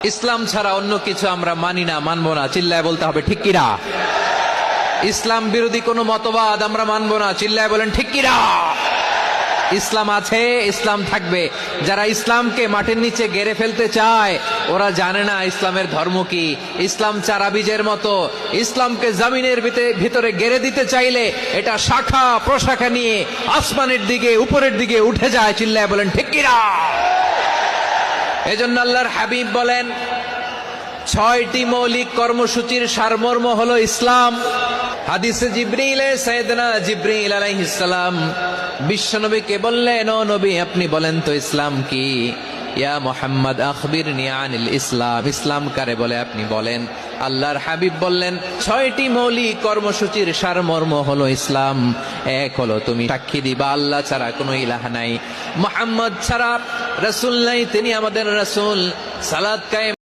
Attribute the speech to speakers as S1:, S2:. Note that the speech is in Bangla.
S1: ইসলাম ছাড়া অন্য কিছু আমরা মানি না, মানবো না, চিল্লায় বলতে হবে ঠিক কিনা। ইসলাম বিরোধী কোনো মতবাদ আমরা মানবো না, চিল্লায় বলেন ঠিক কিনা। ইসলাম আছে, ইসলাম থাকবে। যারা ইসলামকে মাটির নিচে গেড়ে ফেলতে চায় ওরা জানে না ইসলামের ধর্ম কি। ইসলাম চারা বীজের মতো, ইসলামকে জমিনের ভিতরে গেড়ে দিতে চাইলে এটা শাখা প্রশাখা নিয়ে আসমানের দিকে উপরের দিকে উঠে যায়, চিল্লায় বলেন ঠিক কিনা। এজন্য আল্লাহর হাবিব বলেন ৬টি মৌলিক কর্মসূচির সারমর্ম হলো ইসলাম। হাদিসে জিবরিলে সাইয়েদনা জিবরিল আলাইহিস সালাম বিশ্বনবীকে বললেন, ও নবী আপনি বলেন তো ইসলাম কি। ইয়া মুহাম্মদ আখবিরনি আনিল ইসলাম, ইসলাম কারে বলে আপনি বলেন। আল্লাহর হাবিব বললেন ৬টি মৌলিক কর্মসূচির সারমর্ম হলো ইসলাম। এক হলো তুমি সাক্ষী দিবা আল্লাহ ছাড়া কোনো ইলাহ নাই, মুহাম্মদ ছাড়া রাসূল নাই, তিনি আমাদের রাসূল। সালাত কায়েম